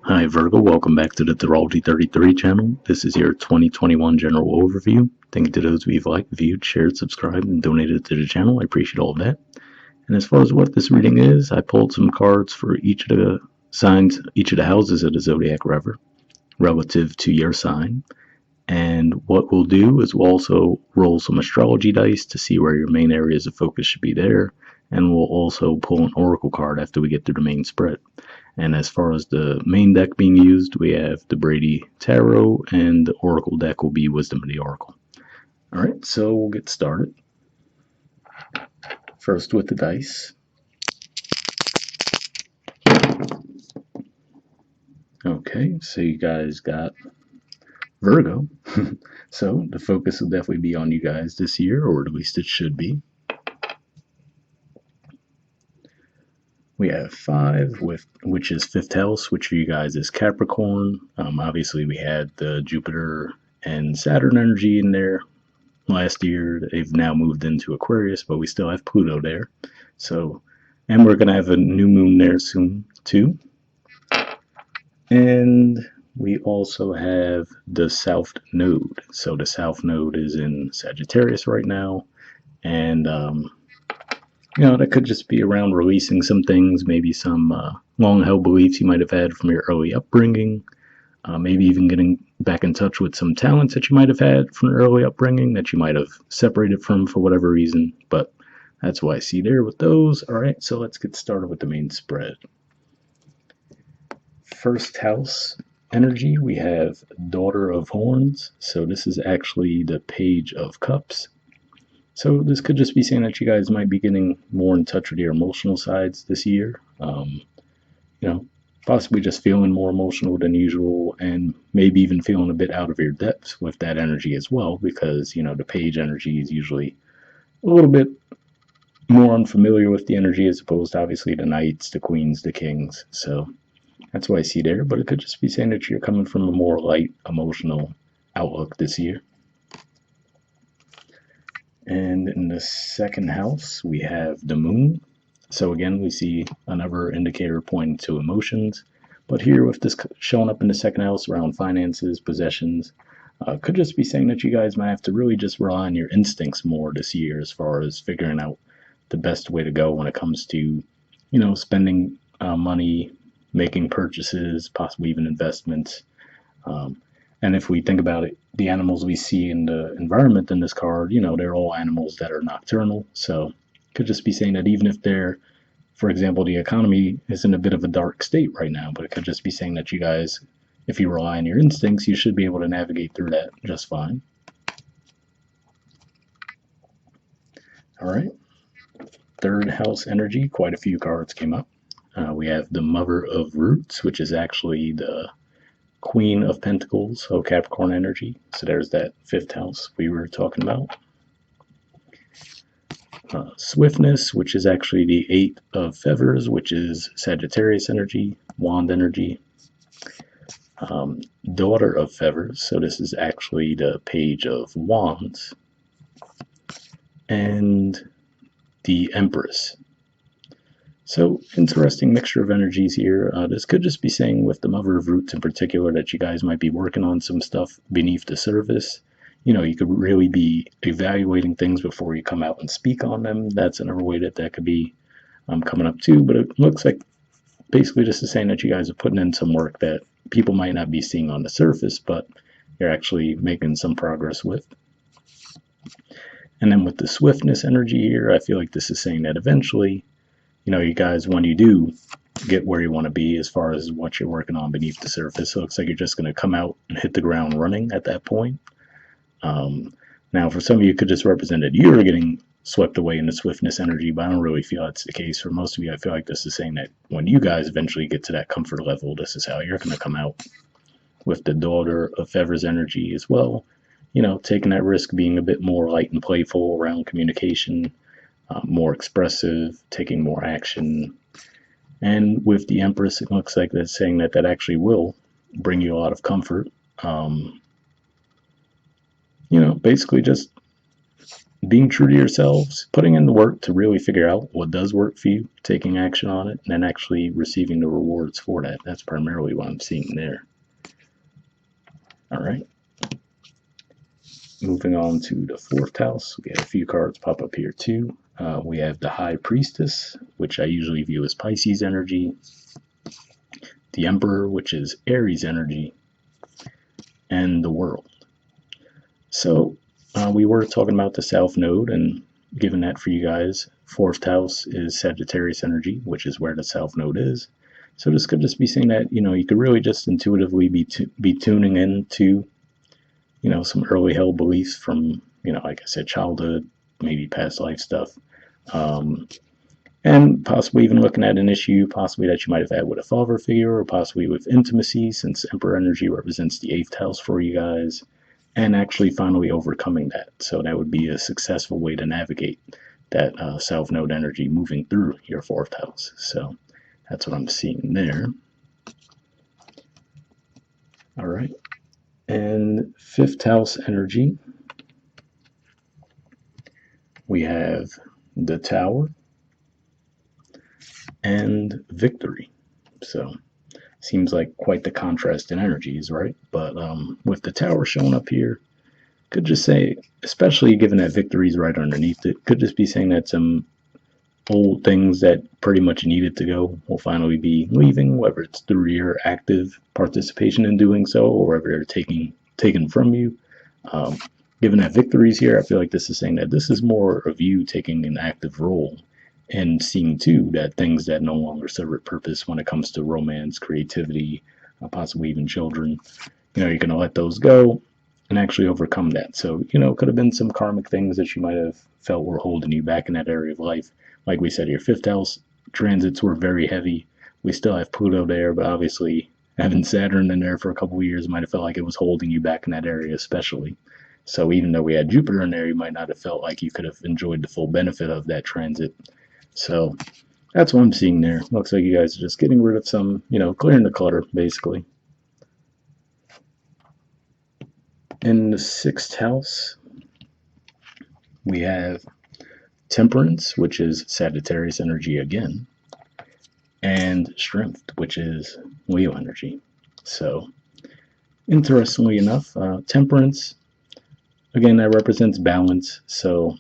Hi Virgo, welcome back to the Astrology 33 channel. This is your 2021 general overview. Thank you to those of you who've liked, viewed, shared, subscribed, and donated to the channel. I appreciate all of that. And as far as what this reading is, I pulled some cards for each of the signs, each of the houses of the zodiac relative to your sign. And what we'll do is we'll also roll some astrology dice to see where your main areas of focus should be there. And we'll also pull an oracle card after we get through the main spread. And as far as the main deck being used, we have the Brady Tarot, and the Oracle deck will be Wisdom of the Oracle. All right, so we'll get started. First with the dice. Okay, so you guys got Virgo. So the focus will definitely be on you guys this year, or at least it should be. We have 5, which is 5th house, which for you guys is Capricorn. Obviously, we had the Jupiter and Saturn energy in there last year. They've now moved into Aquarius, but we still have Pluto there. So, and we're going to have a new moon there soon, too. And we also have the South Node. So the South Node is in Sagittarius right now. And that could just be around releasing some things, maybe some long-held beliefs you might have had from your early upbringing, maybe even getting back in touch with some talents that you might have had from early upbringing that you might have separated from for whatever reason, but that's what I see there with those. All right, so let's get started with the main spread. First house energy, we have Daughter of Horns, so this is actually the Page of Cups. So this could just be saying that you guys might be getting more in touch with your emotional sides this year. Possibly just feeling more emotional than usual, and maybe even feeling a bit out of your depths with that energy as well, because, the page energy is usually a little bit more unfamiliar with the energy as opposed to, obviously, the knights, the queens, the kings. So that's what I see there, but it could just be saying that you're coming from a more light emotional outlook this year. And in the second house, we have the moon. So again, we see another indicator pointing to emotions. But here, with this showing up in the second house around finances, possessions, could just be saying that you guys might have to really just rely on your instincts more this year as far as figuring out the best way to go when it comes to, spending money, making purchases, possibly even investments. And if we think about it, the animals we see in the environment in this card, they're all animals that are nocturnal. So it could just be saying that even if they're, for example, the economy is in a bit of a dark state right now, but it could just be saying that you guys, if you rely on your instincts, you should be able to navigate through that just fine. All right. Third house energy, quite a few cards came up. We have the Mother of Roots, which is actually the Queen of Pentacles, so Capricorn energy. So there's that 5th house we were talking about. Swiftness, which is actually the 8 of Feathers, which is Sagittarius energy, Wand energy. Daughter of Feathers, so this is actually the Page of Wands. And the Empress. So, interesting mixture of energies here. This could just be saying with the Mother of Roots in particular that you guys might be working on some stuff beneath the surface. You could really be evaluating things before you come out and speak on them. That's another way that could be coming up too. But it looks like basically this is saying that you guys are putting in some work that people might not be seeing on the surface, but you're actually making some progress with. And then with the swiftness energy here, I feel like this is saying that eventually, you guys, when you do get where you want to be as far as what you're working on beneath the surface, it looks like you're just going to come out and hit the ground running at that point. Now, for some of you, it could just represent that you're getting swept away in the swiftness energy, but I don't really feel that's the case. For most of you, I feel like this is saying that when you guys eventually get to that comfort level, this is how you're going to come out with the Daughter of Feathers energy as well. Taking that risk, being a bit more light and playful around communication, more expressive, taking more action. And with the Empress, it looks like that's saying that actually will bring you a lot of comfort. Basically just being true to yourselves, putting in the work to really figure out what does work for you, taking action on it, and then actually receiving the rewards for that. That's primarily what I'm seeing there. All right. Moving on to the fourth house, we have a few cards pop up here too. We have the High Priestess, which I usually view as Pisces energy, the Emperor, which is Aries energy, and the World. So we were talking about the South Node, and given that for you guys, fourth house is Sagittarius energy, which is where the South Node is. So this could just be saying that you could really just intuitively be tuning into some early held beliefs from like I said, childhood, maybe past life stuff, and possibly even looking at an issue possibly that you might have had with a father figure, or possibly with intimacy, since Emperor energy represents the eighth house for you guys, and actually finally overcoming that. So that would be a successful way to navigate that South Node energy moving through your fourth house. So that's what I'm seeing there. All right. And fifth house energy, we have the Tower and Victory. So seems like quite the contrast in energies, right? But with the Tower showing up here, could just say, especially given that Victory's right underneath it, could just be saying that some old things that pretty much needed to go will finally be leaving, whether it's through your active participation in doing so, or whether they're taken from you. Given that Victory's here, I feel like this is saying that this is more of you taking an active role and seeing too that things that no longer serve a purpose when it comes to romance, creativity, possibly even children, you're going to let those go and actually overcome that. So, it could have been some karmic things that you might have felt were holding you back in that area of life. Like we said, your fifth house transits were very heavy. We still have Pluto there, but obviously having Saturn in there for a couple of years might have felt like it was holding you back in that area, especially. So even though we had Jupiter in there, you might not have felt like you could have enjoyed the full benefit of that transit. So that's what I'm seeing there. Looks like you guys are just getting rid of some, clearing the clutter, basically. In the sixth house, we have Temperance, which is Sagittarius energy again, and Strength, which is Leo energy. So, interestingly enough, Temperance, again, that represents balance. So,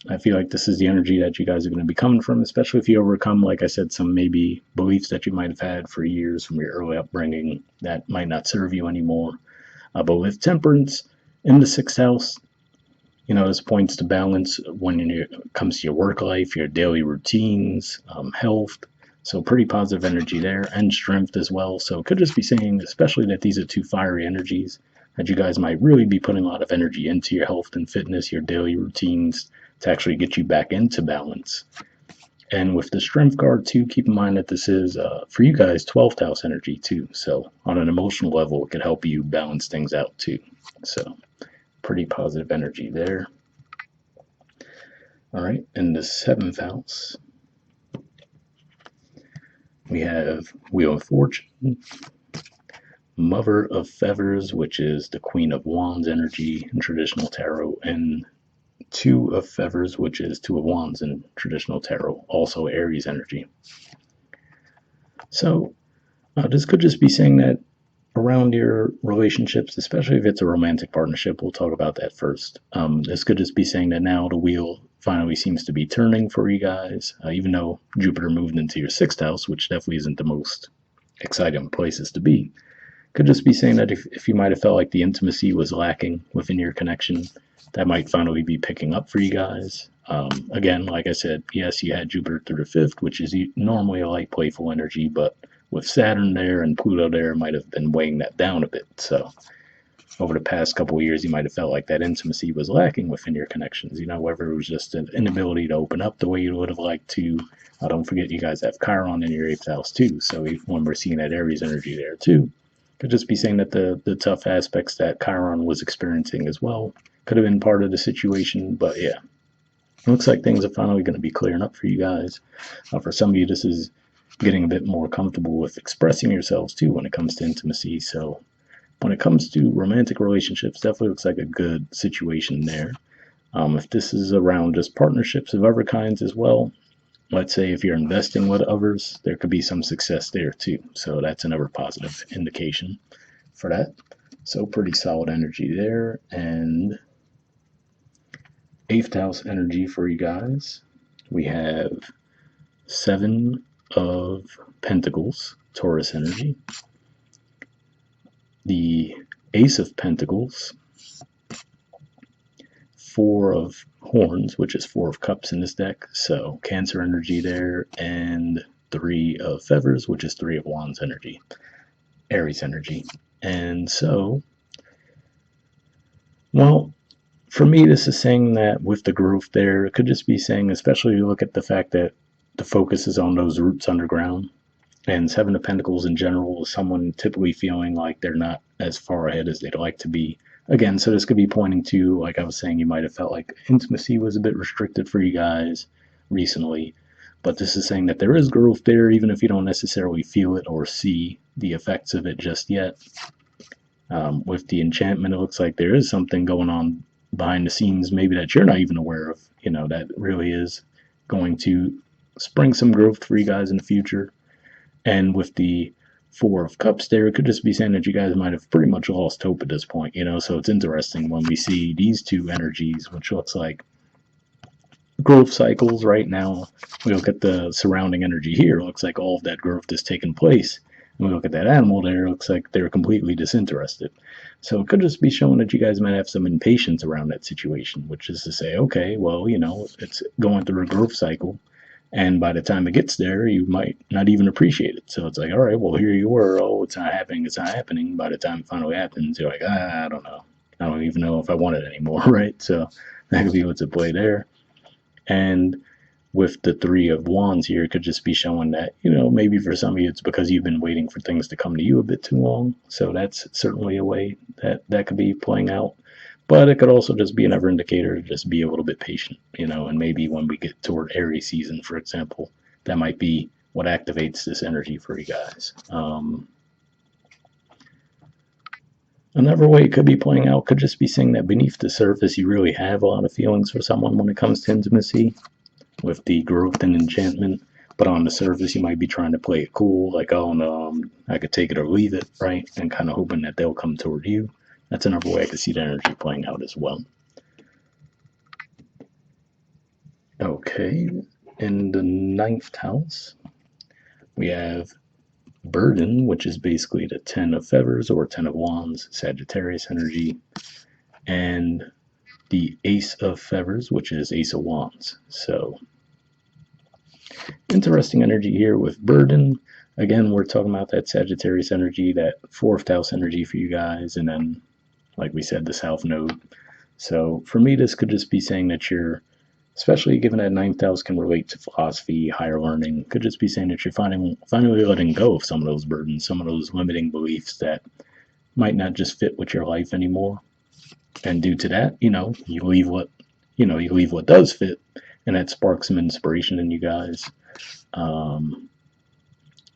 I feel like this is the energy that you guys are going to be coming from, especially if you overcome, like I said, some maybe beliefs that you might have had for years from your early upbringing that might not serve you anymore. But with Temperance in the sixth house, this points to balance when it comes to your work life, your daily routines, health. So pretty positive energy there, and strength as well. So it could just be saying, especially that these are two fiery energies, that you guys might really be putting a lot of energy into your health and fitness, your daily routines, to actually get you back into balance. And with the strength card too, keep in mind that this is, for you guys, 12th house energy too. So on an emotional level, it could help you balance things out too. So pretty positive energy there. All right, in the seventh house, we have Wheel of Fortune, Mother of Feathers, which is the Queen of Wands energy in traditional tarot, and Two of Feathers, which is Two of Wands in traditional tarot, also Aries energy. So this could just be saying that around your relationships, especially if it's a romantic partnership, we'll talk about that first. This could just be saying that now the wheel finally seems to be turning for you guys, even though Jupiter moved into your sixth house, which definitely isn't the most exciting places to be. Could just be saying that if you might have felt like the intimacy was lacking within your connection, that might finally be picking up for you guys. Again, like I said, yes, you had Jupiter through the fifth, which is normally a light, playful energy, but with Saturn there and Pluto there, might have been weighing that down a bit. So over the past couple of years, you might have felt like that intimacy was lacking within your connections. Whether it was just an inability to open up the way you would have liked to. Don't forget, you guys have Chiron in your eighth house too. So when we're seeing that Aries energy there too, could just be saying that the tough aspects that Chiron was experiencing as well could have been part of the situation. But yeah, it looks like things are finally going to be clearing up for you guys. For some of you, this is getting a bit more comfortable with expressing yourselves too when it comes to intimacy. So when it comes to romantic relationships, definitely looks like a good situation there. If this is around just partnerships of other kinds as well, let's say if you're investing with others, there could be some success there too. So that's another positive indication for that. So pretty solid energy there. And eighth house energy for you guys. We have Seven of Pentacles, Taurus energy. The Ace of Pentacles, Four of Horns, which is Four of Cups in this deck, so Cancer energy there, and Three of Feathers, which is Three of Wands energy, Aries energy. And so, well, for me, this is saying that with the growth there, it could just be saying, especially you look at the fact that the focus is on those roots underground, and Seven of Pentacles in general is someone typically feeling like they're not as far ahead as they'd like to be. Again, so this could be pointing to, like I was saying, you might have felt like intimacy was a bit restricted for you guys recently. But this is saying that there is growth there, even if you don't necessarily feel it or see the effects of it just yet. With the enchantment, it looks like there is something going on behind the scenes, maybe that you're not even aware of, that really is going to spring some growth for you guys in the future. And with the Four of Cups there, it could just be saying that you guys might have pretty much lost hope at this point, so it's interesting when we see these two energies, which looks like growth cycles right now. We look at the surrounding energy here, it looks like all of that growth is taking place. And we look at that animal there, it looks like they're completely disinterested. So it could just be showing that you guys might have some impatience around that situation, which is to say, okay, well, it's going through a growth cycle. And by the time it gets there, you might not even appreciate it. So it's like, all right, well, here you were. Oh, it's not happening. It's not happening. By the time it finally happens, you're like, I don't know. I don't even know if I want it anymore, right? So that could be what's at play there. And with the Three of Wands here, it could just be showing that, maybe for some of you, it's because you've been waiting for things to come to you a bit too long. So that's certainly a way that could be playing out. But it could also just be another indicator to just be a little bit patient, and maybe when we get toward Aries season, for example, that might be what activates this energy for you guys. Another way it could be playing out could just be saying that beneath the surface, you really have a lot of feelings for someone when it comes to intimacy with the growth and enchantment. But on the surface, you might be trying to play it cool, like, oh no, I could take it or leave it, right? And kind of hoping that they'll come toward you. That's another way I could see the energy playing out as well. Okay, in the ninth house, we have Burden, which is basically the 10 of Feathers or 10 of Wands, Sagittarius energy, and the Ace of Feathers, which is Ace of Wands. So, interesting energy here with Burden. Again, we're talking about that Sagittarius energy, that fourth house energy for you guys, and then, like we said, the South Node. So, for me, this could just be saying that you're, especially given that ninth house can relate to philosophy, higher learning, could just be saying that you're finally letting go of some of those burdens, some of those limiting beliefs that might not just fit with your life anymore. And due to that, you leave what does fit, and that sparks some inspiration in you guys.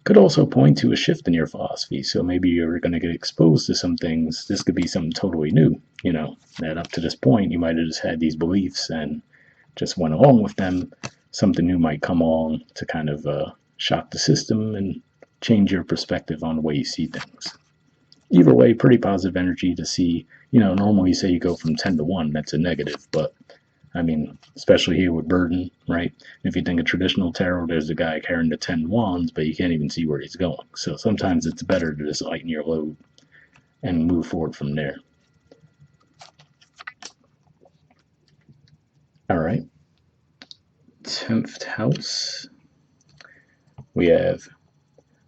Could also point to a shift in your philosophy. So maybe you're going to get exposed to some things. This could be something totally new, that up to this point you might have just had these beliefs and just went along with them. Something new might come along to kind of shock the system and change your perspective on the way you see things. Either way, pretty positive energy to see. Normally you say you go from 10 to 1, that's a negative, but I mean, especially here with Burden, right? If you think of traditional tarot, there's a guy carrying the 10 wands, but you can't even see where he's going. So sometimes it's better to just lighten your load and move forward from there. All right. 10th house. We have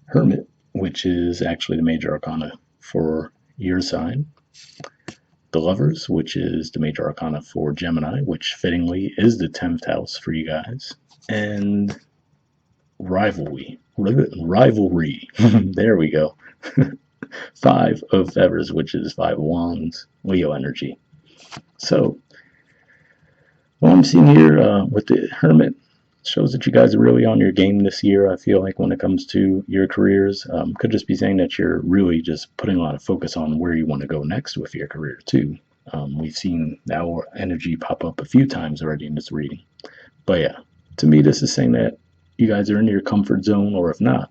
Hermit, which is actually the major arcana for your sign. The Lovers, which is the major arcana for Gemini, which fittingly is the 10th house for you guys. And Rivalry. There we go. 5 of Feathers, which is 5 of Wands, Leo energy. So, what I'm seeing here with the Hermit shows that you guys are really on your game this year. I feel like when it comes to your careers, could just be saying that you're really just putting a lot of focus on where you want to go next with your career too. We've seen our energy pop up a few times already in this reading. But yeah, to me, this is saying that you guys are in your comfort zone, or if not,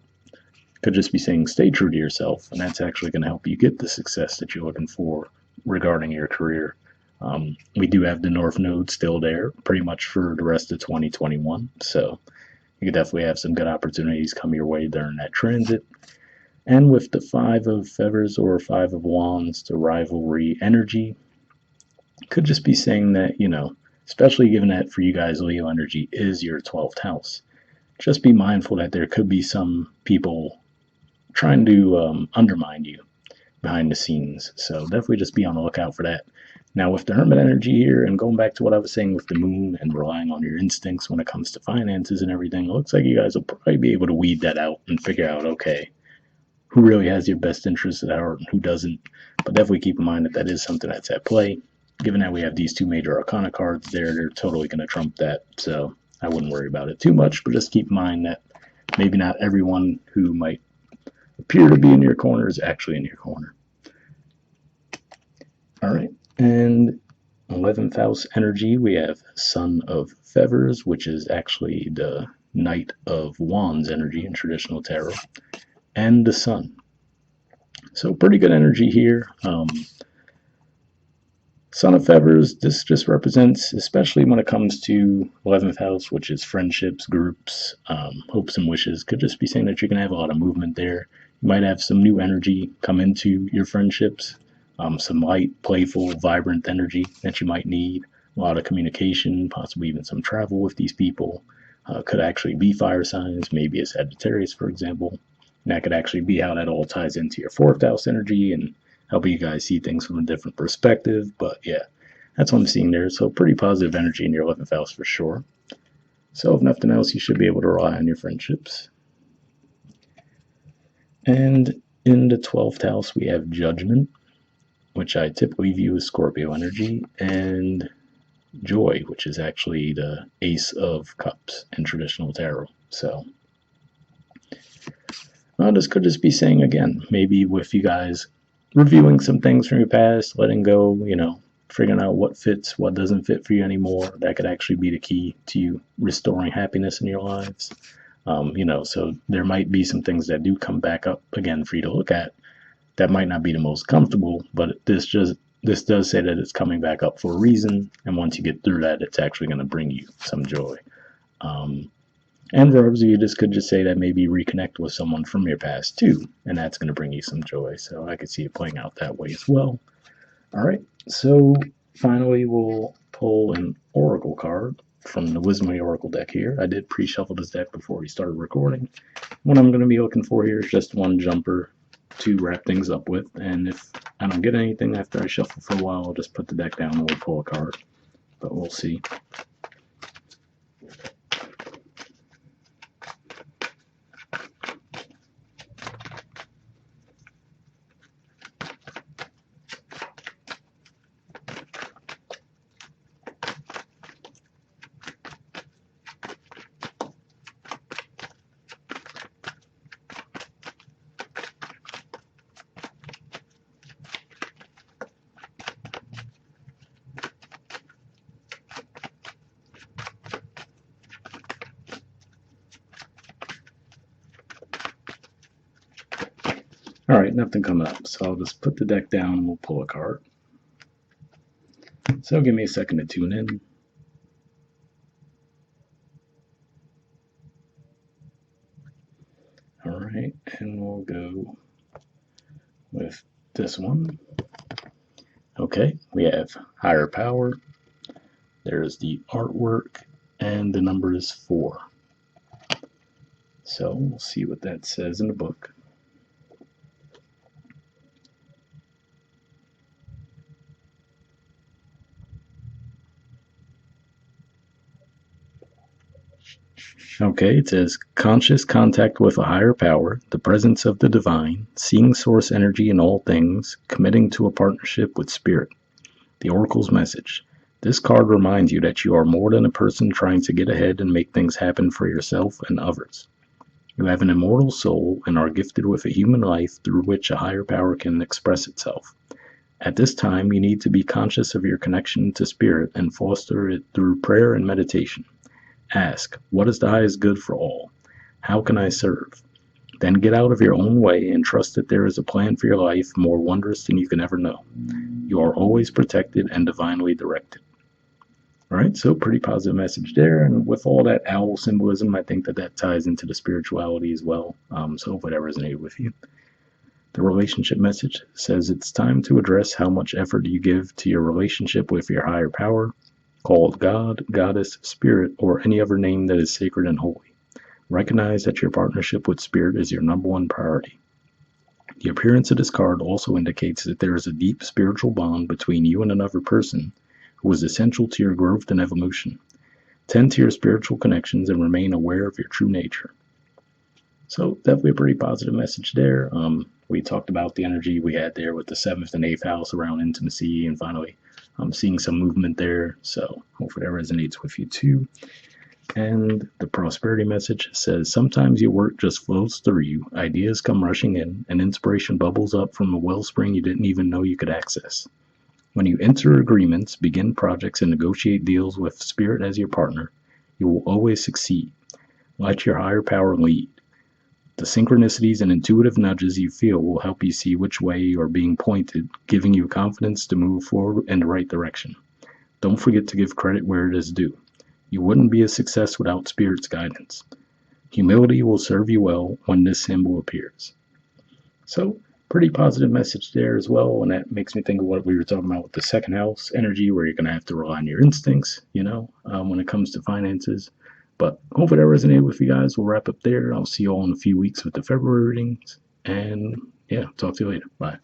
could just be saying stay true to yourself, and that's actually going to help you get the success that you're looking for regarding your career. We do have the North Node still there pretty much for the rest of 2021, so you could definitely have some good opportunities come your way during that transit. And with the Five of Feathers or Five of Wands, the rivalry energy, could just be saying that, especially given that for you guys, Leo energy is your 12th house, just be mindful that there could be some people trying to undermine you behind the scenes. So definitely just be on the lookout for that. Now, with the Hermit energy here, and going back to what I was saying with the moon and relying on your instincts when it comes to finances and everything, it looks like you guys will probably be able to weed that out and figure out, okay, who really has your best interests at heart and who doesn't. But definitely keep in mind that that is something that's at play. Given that we have these two major arcana cards there, they're totally going to trump that. So I wouldn't worry about it too much, but just keep in mind that maybe not everyone who might appear to be in your corner is actually in your corner. All right, and 11th house energy, we have Son of Feathers, which is actually the Knight of Wands energy in traditional tarot, and the Sun. So pretty good energy here. Son of Feathers, this just represents, especially when it comes to 11th house, which is friendships, groups, hopes and wishes, could just be saying that you're going to have a lot of movement there. You might have some new energy come into your friendships, some light, playful, vibrant energy that you might need, a lot of communication, possibly even some travel with these people. Could actually be fire signs, maybe a Sagittarius, for example. And that could actually be how that all ties into your 4th house energy and helping you guys see things from a different perspective. But yeah, that's what I'm seeing there. So pretty positive energy in your 11th house for sure. So if nothing else, you should be able to rely on your friendships. And in the 12th house, we have Judgment, which I typically view as Scorpio energy, and Joy, which is actually the Ace of Cups in traditional tarot. So this could just be saying, again, maybe with you guys reviewing some things from your past, letting go, figuring out what fits, what doesn't fit for you anymore. That could actually be the key to you restoring happiness in your lives. So there might be some things that do come back up again for you to look at that might not be the most comfortable, but this does say that it's coming back up for a reason, and once you get through that, it's actually going to bring you some joy. And for others of you, this could just say that maybe reconnect with someone from your past too, and that's going to bring you some joy. So I could see it playing out that way as well. All right, so finally we'll pull an oracle card from the Wisdom of the Oracle deck here. I did pre-shuffle this deck before we started recording. What I'm going to be looking for here is just one jumper to wrap things up with, and if I don't get anything after I shuffle for a while, I'll just put the deck down and we'll pull a card, but we'll see. All right, nothing coming up, so I'll just put the deck down and we'll pull a card. So give me a second to tune in. All right, and we'll go with this one. Okay, we have Higher Power. There's the artwork, and the number is 4. So we'll see what that says in the book. Okay, it says conscious contact with a higher power, the presence of the divine, seeing source energy in all things, committing to a partnership with spirit. The Oracle's message. This card reminds you that you are more than a person trying to get ahead and make things happen for yourself and others. You have an immortal soul and are gifted with a human life through which a higher power can express itself. At this time, you need to be conscious of your connection to spirit and foster it through prayer and meditation. Ask, what is the highest good for all? How can I serve? Then get out of your own way and trust that there is a plan for your life more wondrous than you can ever know. You are always protected and divinely directed. All right, so pretty positive message there. And with all that owl symbolism, I think that that ties into the spirituality as well. So hopefully that resonated with you. The relationship message says it's time to address how much effort you give to your relationship with your higher power, called God, Goddess, Spirit, or any other name that is sacred and holy. Recognize that your partnership with Spirit is your number one priority. The appearance of this card also indicates that there is a deep spiritual bond between you and another person who is essential to your growth and evolution. Tend to your spiritual connections and remain aware of your true nature. So definitely a pretty positive message there. We talked about the energy we had there with the 7th and 8th house around intimacy, and finally seeing some movement there. So hopefully that resonates with you too. And the prosperity message says sometimes your work just flows through you. Ideas come rushing in, and inspiration bubbles up from a wellspring you didn't even know you could access. When you enter agreements, begin projects, and negotiate deals with Spirit as your partner, you will always succeed. Let your higher power lead. The synchronicities and intuitive nudges you feel will help you see which way you are being pointed, giving you confidence to move forward in the right direction. Don't forget to give credit where it is due. You wouldn't be a success without Spirit's guidance. Humility will serve you well when this symbol appears. So, pretty positive message there as well, and that makes me think of what we were talking about with the second house energy, where you're going to have to rely on your instincts, when it comes to finances. But hopefully that resonated with you guys. We'll wrap up there. I'll see you all in a few weeks with the February readings, and yeah, talk to you later. Bye.